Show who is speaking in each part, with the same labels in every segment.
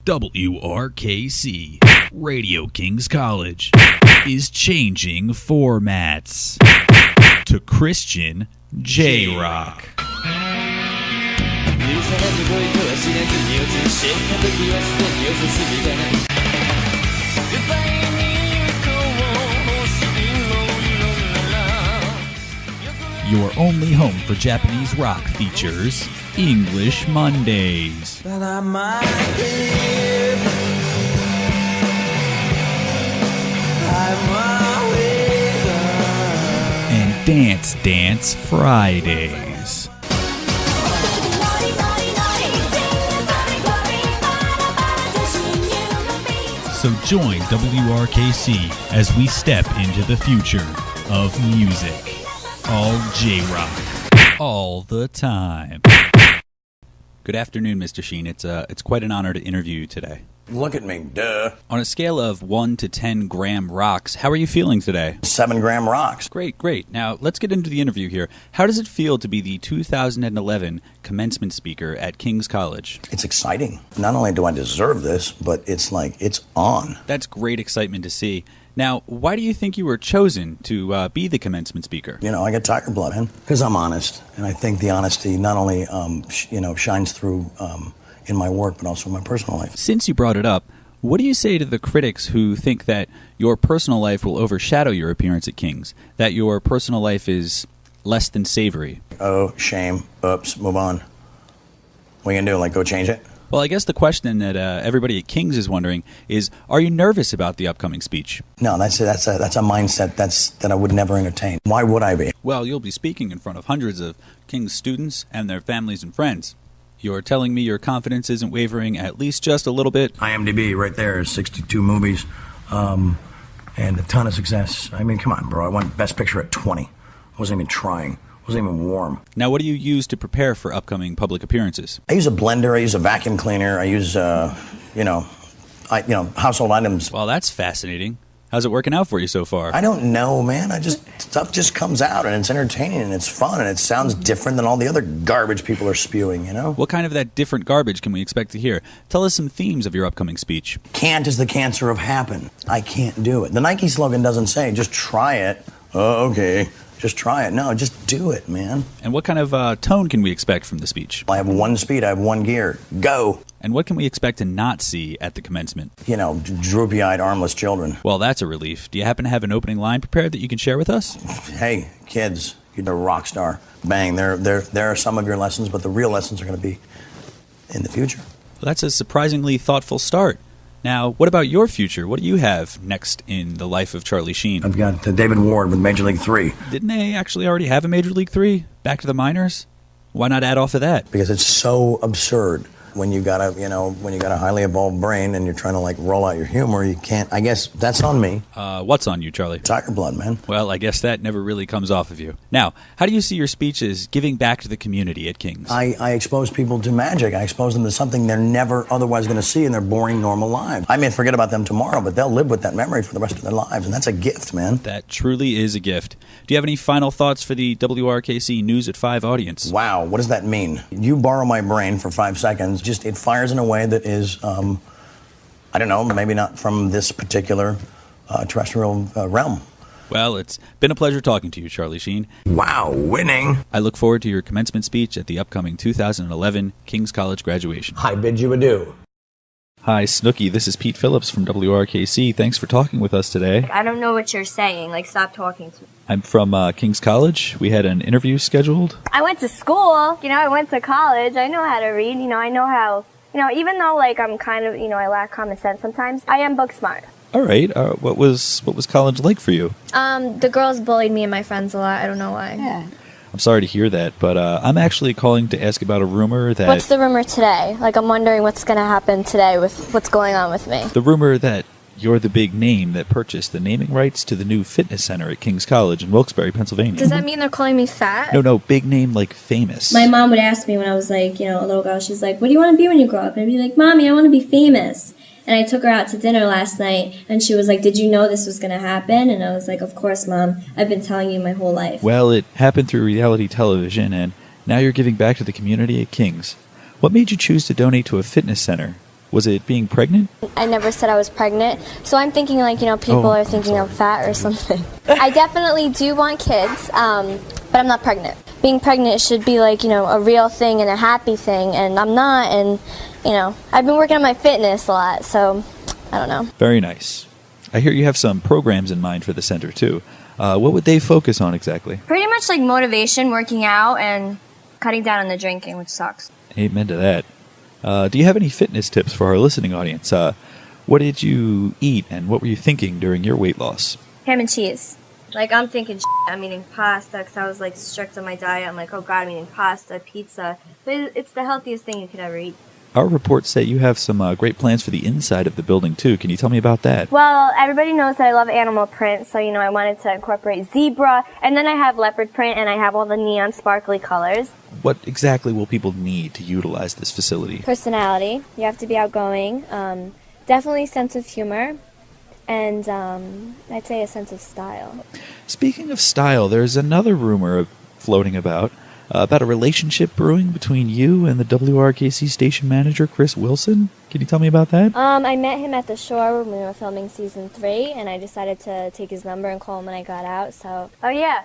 Speaker 1: WRKC, Radio Kings College, is changing formats to Christian J-Rock. Your only home for Japanese rock features English Mondays. And Dance Fridays. So join WRKC as we step into the future of music. All J-Rock, all the time. Good afternoon, Mr. Sheen. It's quite an honor to interview you today.
Speaker 2: Look at me, duh.
Speaker 1: On a scale of 1 to 10 gram rocks, how are you feeling today?
Speaker 2: 7 gram rocks.
Speaker 1: Great. Now, let's get into the interview here. How does it feel to be the 2011 commencement speaker at King's College?
Speaker 2: It's exciting. Not only do I deserve this, but it's on.
Speaker 1: That's great excitement to see. Now, why do you think you were chosen to be the commencement speaker?
Speaker 2: I got tiger blood, man, because I'm honest. And I think the honesty not only, shines through in my work, but also in my personal life.
Speaker 1: Since you brought it up, what do you say to the critics who think that your personal life will overshadow your appearance at King's, that your personal life is less than savory?
Speaker 2: Oh, shame. Oops, move on. What are you going to do, go change it?
Speaker 1: Well, I guess the question that everybody at King's is wondering is, are you nervous about the upcoming speech?
Speaker 2: No, that's a mindset that I would never entertain. Why would I be?
Speaker 1: Well, you'll be speaking in front of hundreds of King's students and their families and friends. You're telling me your confidence isn't wavering at least just a little bit?
Speaker 2: IMDb right there, 62 movies, and a ton of success. I mean, come on, bro. I won Best Picture at 20. Wasn't even trying. Wasn't even warm.
Speaker 1: Now, what do you use to prepare for upcoming public appearances?
Speaker 2: I use a blender. I use a vacuum cleaner. I use, household items.
Speaker 1: Well, that's fascinating. How's it working out for you so far?
Speaker 2: I don't know, man. Stuff just comes out, and it's entertaining, and it's fun, and it sounds different than all the other garbage people are spewing,
Speaker 1: What kind of that different garbage can we expect to hear? Tell us some themes of your upcoming speech.
Speaker 2: Can't is the cancer of happen. I can't do it. The Nike slogan doesn't say, just try it. Oh, okay. Just try it. No, just do it, man.
Speaker 1: And what kind of tone can we expect from the speech?
Speaker 2: I have one speed. I have one gear. Go.
Speaker 1: And what can we expect to not see at the commencement?
Speaker 2: Droopy-eyed, armless children.
Speaker 1: Well, that's a relief. Do you happen to have an opening line prepared that you can share with us?
Speaker 2: Hey, kids, you're a rock star. Bang. There are some of your lessons, but the real lessons are going to be in the future.
Speaker 1: Well, that's a surprisingly thoughtful start. Now, what about your future? What do you have next in the life of Charlie Sheen?
Speaker 2: I've got David Ward with Major League 3.
Speaker 1: Didn't they actually already have a Major League 3? Back to the minors? Why not add off of that?
Speaker 2: Because it's so absurd. When you got a highly evolved brain and you're trying to roll out your humor, you can't. I guess that's on me.
Speaker 1: What's on you, Charlie?
Speaker 2: Tiger blood, man.
Speaker 1: Well, I guess that never really comes off of you. Now, how do you see your speeches giving back to the community at King's?
Speaker 2: I expose people to magic. I expose them to something they're never otherwise going to see in their boring, normal lives. I may forget about them tomorrow, but they'll live with that memory for the rest of their lives, and that's a gift, man.
Speaker 1: That truly is a gift. Do you have any final thoughts for the WRKC News at 5 audience?
Speaker 2: Wow, what does that mean? You borrow my brain for 5 seconds, it fires in a way that is, I don't know, maybe not from this particular terrestrial realm.
Speaker 1: Well, it's been a pleasure talking to you, Charlie Sheen.
Speaker 2: Wow, winning.
Speaker 1: I look forward to your commencement speech at the upcoming 2011 King's College graduation.
Speaker 2: I bid you adieu.
Speaker 1: Hi, Snooki. This is Pete Phillips from WRKC. Thanks for talking with us today.
Speaker 3: I don't know what you're saying. Stop talking to me.
Speaker 1: I'm from King's College. We had an interview scheduled.
Speaker 3: I went to school. I went to college. I know how to read. I know how, even though, I'm kind of, I lack common sense sometimes, I am book smart.
Speaker 1: All right. What was college like for you?
Speaker 3: The girls bullied me and my friends a lot. I don't know why.
Speaker 4: Yeah.
Speaker 1: I'm sorry to hear that, but I'm actually calling to ask about a rumor that...
Speaker 3: What's the rumor today? I'm wondering what's going to happen today with what's going on with me.
Speaker 1: The rumor that you're the big name that purchased the naming rights to the new fitness center at King's College in Wilkes-Barre, Pennsylvania.
Speaker 3: Does that mean they're calling me fat?
Speaker 1: No, big name like famous.
Speaker 5: My mom would ask me when I was a little girl, she's like, what do you want to be when you grow up? And I'd be like, Mommy, I want to be famous. And I took her out to dinner last night, and she was like, did you know this was going to happen? And I was like, of course, Mom. I've been telling you my whole life.
Speaker 1: Well, it happened through reality television, and now you're giving back to the community at King's. What made you choose to donate to a fitness center? Was it being pregnant?
Speaker 3: I never said I was pregnant, so I'm thinking like, people are thinking I'm fat or something. I definitely do want kids, but I'm not pregnant. Being pregnant should be like, a real thing and a happy thing, and I'm not, and, I've been working on my fitness a lot, so I don't know.
Speaker 1: Very nice. I hear you have some programs in mind for the center, too. What would they focus on exactly?
Speaker 3: Pretty much like motivation, working out, and cutting down on the drinking, which sucks.
Speaker 1: Amen to that. Do you have any fitness tips for our listening audience? What did you eat and what were you thinking during your weight loss?
Speaker 3: Ham and cheese. Like, I'm thinking I'm eating pasta because I was, like, strict on my diet. I'm like, oh, God, I'm eating pasta, pizza. But it's the healthiest thing you could ever eat.
Speaker 1: Our reports say you have some great plans for the inside of the building, too. Can you tell me about that?
Speaker 3: Well, everybody knows that I love animal print, so, I wanted to incorporate zebra. And then I have leopard print, and I have all the neon sparkly colors.
Speaker 1: What exactly will people need to utilize this facility?
Speaker 3: Personality. You have to be outgoing. Definitely sense of humor. And I'd say a sense of style.
Speaker 1: Speaking of style, there's another rumor floating about a relationship brewing between you and the WRKC station manager, Chris Wilson. Can you tell me about that?
Speaker 3: I met him at the shore when we were filming season 3, and I decided to take his number and call him when I got out, so... Oh, yeah.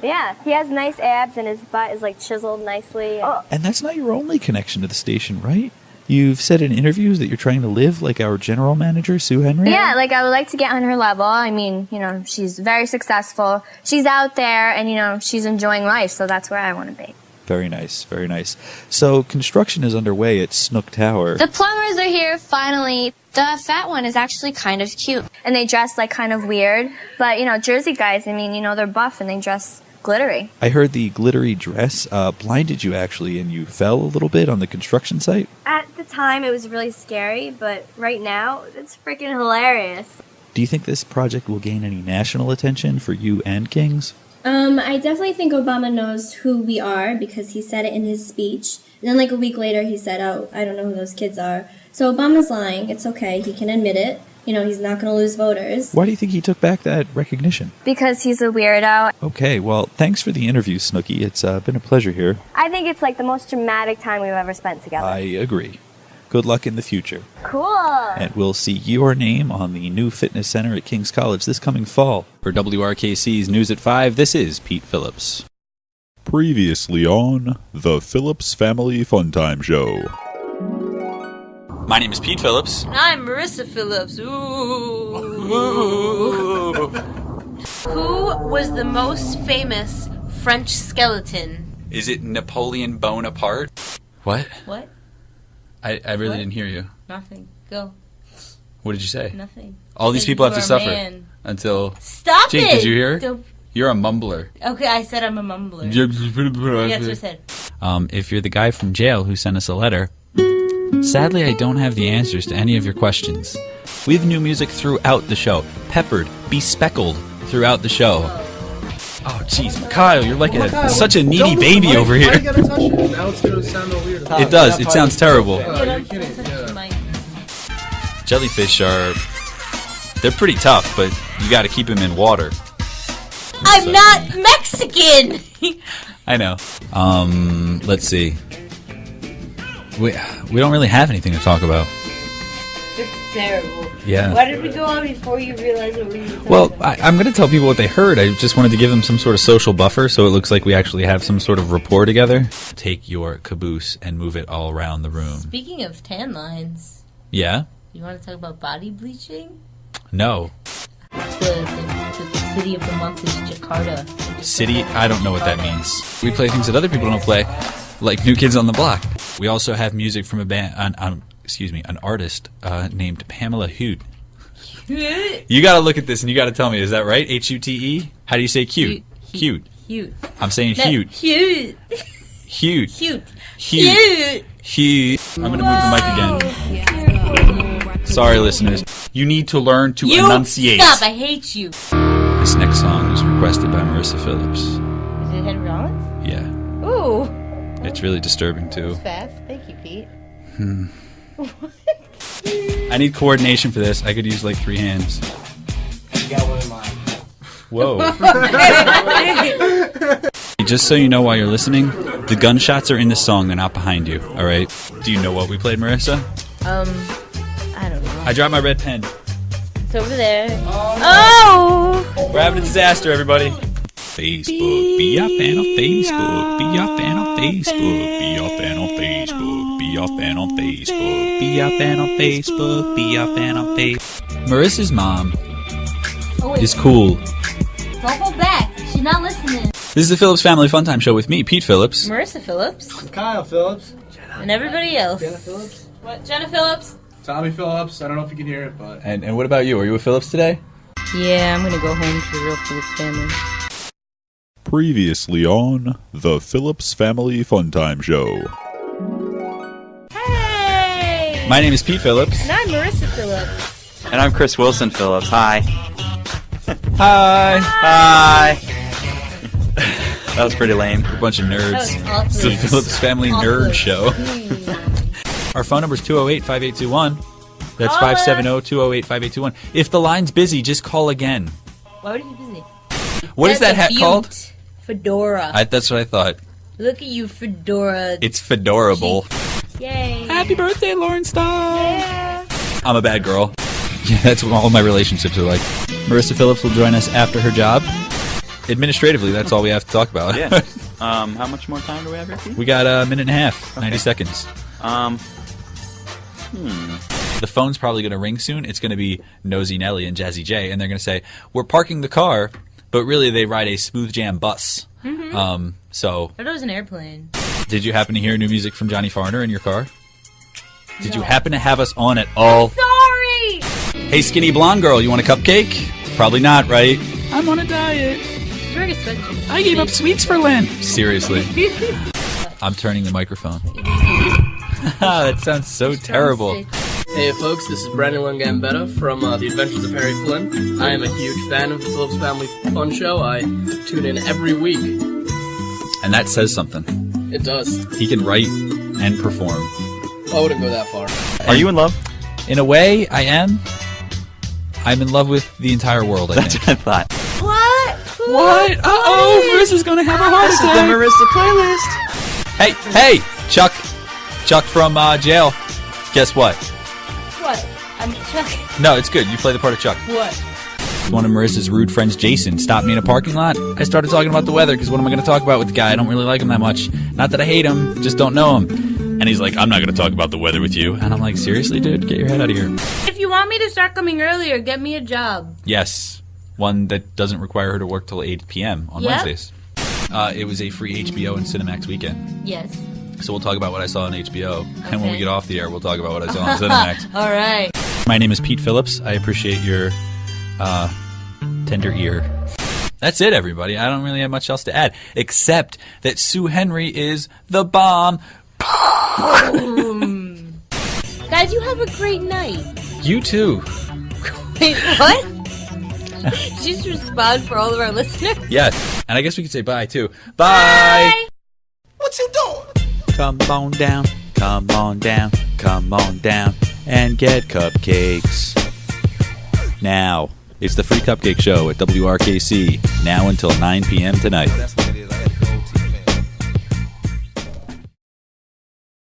Speaker 3: Yeah, he has nice abs, and his butt is, like, chiseled nicely.
Speaker 1: And that's not your only connection to the station, right? You've said in interviews that you're trying to live like our general manager, Sue Henry?
Speaker 3: Yeah, like, I would like to get on her level. I mean, she's very successful. She's out there, and, she's enjoying life, so that's where I want to be.
Speaker 1: Very nice, very nice. So, construction is underway at Snook Tower.
Speaker 3: The plumbers are here, finally. The fat one is actually kind of cute. And they dress, like, kind of weird. But, Jersey guys, I mean, they're buff and they dress glittery.
Speaker 1: I heard the glittery dress blinded you, actually, and you fell a little bit on the construction site?
Speaker 3: At the time, it was really scary, but right now, it's freaking hilarious.
Speaker 1: Do you think this project will gain any national attention for you and Kings?
Speaker 5: I definitely think Obama knows who we are because he said it in his speech. And then like a week later he said, oh, I don't know who those kids are. So Obama's lying. It's okay. He can admit it. He's not going to lose voters.
Speaker 1: Why do you think he took back that recognition?
Speaker 3: Because he's a weirdo.
Speaker 1: Okay, well, thanks for the interview, Snooki. It's been a pleasure here.
Speaker 3: I think it's like the most dramatic time we've ever spent together.
Speaker 1: I agree. Good luck in the future.
Speaker 3: Cool.
Speaker 1: And we'll see your name on the new fitness center at King's College this coming fall. For WRKC's News at 5, this is Pete Phillips.
Speaker 4: Previously on the Phillips Family Funtime Show.
Speaker 1: My name is Pete Phillips.
Speaker 6: I'm Marissa Phillips. Ooh. Who was the most famous French skeleton?
Speaker 1: Is it Napoleon Bonaparte? What?
Speaker 6: What?
Speaker 1: I really
Speaker 6: What?
Speaker 1: didn't hear you.
Speaker 6: Nothing. Go.
Speaker 1: What did you say?
Speaker 6: Nothing.
Speaker 1: All these
Speaker 6: Said
Speaker 1: people have
Speaker 6: you
Speaker 1: to
Speaker 6: are a
Speaker 1: suffer
Speaker 6: man.
Speaker 1: until...
Speaker 6: Stop
Speaker 1: Jake,
Speaker 6: it!
Speaker 1: did you hear?
Speaker 6: Don't-
Speaker 1: You're a mumbler.
Speaker 6: Okay, I said I'm a mumbler. That's what I said.
Speaker 1: If you're the guy from jail who sent us a letter, sadly I don't have the answers to any of your questions. We have new music throughout the show, peppered, bespeckled throughout the show. Oh, jeez, Kyle, you're like such a needy baby over here.
Speaker 7: Why you gotta touch it? Now it's gonna sound all weird.
Speaker 1: It does. It sounds terrible.
Speaker 7: You're kidding. Yeah.
Speaker 1: Jellyfish they're pretty tough, but you got to keep them in water.
Speaker 6: I'm not Mexican!
Speaker 1: I know. Let's see. We don't really have anything to talk about.
Speaker 6: It's terrible.
Speaker 1: Yeah.
Speaker 6: Why did we go on before you realized what we were talking
Speaker 1: Well,
Speaker 6: about?
Speaker 1: I'm going to tell people what they heard. I just wanted to give them some sort of social buffer so it looks like we actually have some sort of rapport together. Take your caboose and move it all around the room.
Speaker 6: Speaking of tan lines,
Speaker 1: Yeah?
Speaker 6: you want to talk about body bleaching?
Speaker 1: No.
Speaker 6: The city of the month is Jakarta.
Speaker 1: City? I don't know what that means. We play things that other people don't play, like New Kids on the Block. We also have music from a band, an artist named Pamela Hute. You got to look at this and you got to tell me, is that right? H-U-T-E? How do you say cute? Cute.
Speaker 6: Cute.
Speaker 1: I'm saying Hute.
Speaker 6: Cute.
Speaker 1: Cute.
Speaker 6: Cute.
Speaker 1: Cute. Cute. I'm going to move the mic again. Sorry, listeners. You need to learn to enunciate.
Speaker 6: Stop, I hate you.
Speaker 1: This next song was requested by Marissa Phillips.
Speaker 6: Is it Henry Rollins?
Speaker 1: Yeah.
Speaker 6: Ooh.
Speaker 1: It's really disturbing, too.
Speaker 6: Fast. Thank you, Pete.
Speaker 1: I need coordination for this. I could use like 3 hands.
Speaker 7: You got one in mind.
Speaker 1: Whoa. Just so you know while you're listening, the gunshots are in the song. They're not behind you, all right? Do you know what we played, Marissa? I dropped my red pen.
Speaker 6: It's over there. Oh!
Speaker 1: We're having a disaster, everybody.
Speaker 4: Facebook, be a fan of Facebook, be a fan of Facebook, be a fan of Facebook, be a fan of Facebook,
Speaker 1: Be a fan on Facebook. Be a fan on Facebook. Marissa's mom is cool.
Speaker 6: Don't go back. She's not listening.
Speaker 1: This is the Phillips Family Fun Time Show with me, Pete Phillips.
Speaker 6: Marissa Phillips.
Speaker 7: Kyle Phillips.
Speaker 6: And everybody else.
Speaker 7: Jenna Phillips.
Speaker 6: What? Jenna Phillips?
Speaker 7: Tommy Phillips. I don't know if you can hear it, but.
Speaker 1: And what about you? Are you a Phillips today?
Speaker 6: Yeah, I'm gonna go home to the real Phillips family.
Speaker 4: Previously on the Phillips Family Fun Time Show.
Speaker 6: Hey!
Speaker 1: My name is Pete Phillips.
Speaker 6: And I'm Marissa Phillips.
Speaker 8: And I'm Chris Wilson Phillips. Hi.
Speaker 1: Hi.
Speaker 8: Hi. That was pretty lame.
Speaker 1: We're a bunch of nerds.
Speaker 6: That was
Speaker 1: It's the
Speaker 6: awesome.
Speaker 1: Phillips Family
Speaker 6: Awesome.
Speaker 1: Nerd Show. Our phone number is 208-5821. That's
Speaker 6: Call us.
Speaker 1: 570-208-5821. If the line's busy, just call again.
Speaker 6: Why would you be busy?
Speaker 1: What is that hat
Speaker 6: That's a
Speaker 1: called?
Speaker 6: butte. Fedora.
Speaker 1: That's what I thought.
Speaker 6: Look at you, Fedora.
Speaker 1: It's fedorable.
Speaker 6: Yay.
Speaker 1: Happy birthday, Lauren Starr.
Speaker 6: Yeah.
Speaker 1: I'm a bad girl. Yeah, that's what all my relationships are like. Marissa Phillips will join us after her job. Administratively, that's all we have to talk about.
Speaker 8: Yeah. How much more time do we have here, Pete?
Speaker 1: We got a minute and a half, 90 seconds. The phone's probably going to ring soon. It's going to be Nosy Nelly and Jazzy J, and they're going to say, we're parking the car, but really they ride a Smooth Jam bus. So,
Speaker 6: I thought it was an airplane.
Speaker 1: did you happen to hear new music from Johnny Farner in your car? Did you happen to have us on at all?
Speaker 6: Sorry!
Speaker 1: Hey, skinny blonde girl, you want a cupcake? Probably not, right? I'm on a diet.
Speaker 6: It's very expensive.
Speaker 1: I gave up sweets for Lent. Seriously. I'm turning the microphone. That sounds so terrible.
Speaker 9: Hey folks, this is Brandon Langambetta from The Adventures of Harry Flynn. I am a huge fan of the Phillips Family Fun Show. I tune in every week.
Speaker 1: And that says something.
Speaker 9: It does.
Speaker 1: He can write and perform.
Speaker 9: I wouldn't go that far.
Speaker 8: Are you in love?
Speaker 1: In a way, I am. I'm in love with the entire world, I
Speaker 8: That's
Speaker 1: think.
Speaker 8: what I thought.
Speaker 6: What?
Speaker 1: What? Uh-oh, Marissa's gonna have a heart
Speaker 8: This is the
Speaker 1: attack.
Speaker 8: Marissa playlist.
Speaker 1: Hey, Chuck. Chuck from jail. Guess what?
Speaker 6: What? I'm Chuck.
Speaker 1: No, it's good. You play the part of Chuck.
Speaker 6: What?
Speaker 1: One of Marissa's rude friends, Jason, stopped me in a parking lot. I started talking about the weather because what am I going to talk about with the guy? I don't really like him that much. Not that I hate him, just don't know him. And he's like, I'm not going to talk about the weather with you. And I'm like, seriously, dude? Get your head out of here.
Speaker 6: If you want me to start coming earlier, get me a job.
Speaker 1: Yes. One that doesn't require her to work till 8 p.m. on
Speaker 6: Yep.
Speaker 1: Wednesdays. It was a free HBO and Cinemax weekend.
Speaker 6: Yes.
Speaker 1: So we'll talk about what I saw on HBO. And when we
Speaker 6: Okay.
Speaker 1: get off the air, we'll talk about what I saw on Cinemax.
Speaker 6: All right.
Speaker 1: My name is Pete Phillips. I appreciate your tender ear. That's it, everybody. I don't really have much else to add, except that Sue Henry is the bomb.
Speaker 6: Guys, you have a great night.
Speaker 1: You too.
Speaker 6: Wait, what? Just respond for all of our listeners.
Speaker 1: Yes. And I guess we could say bye, too. Bye.
Speaker 7: What's he doing?
Speaker 1: Come on down, come on down, come on down, and get cupcakes. Now, it's the Free Cupcake Show at WRKC, now until 9 p.m. tonight.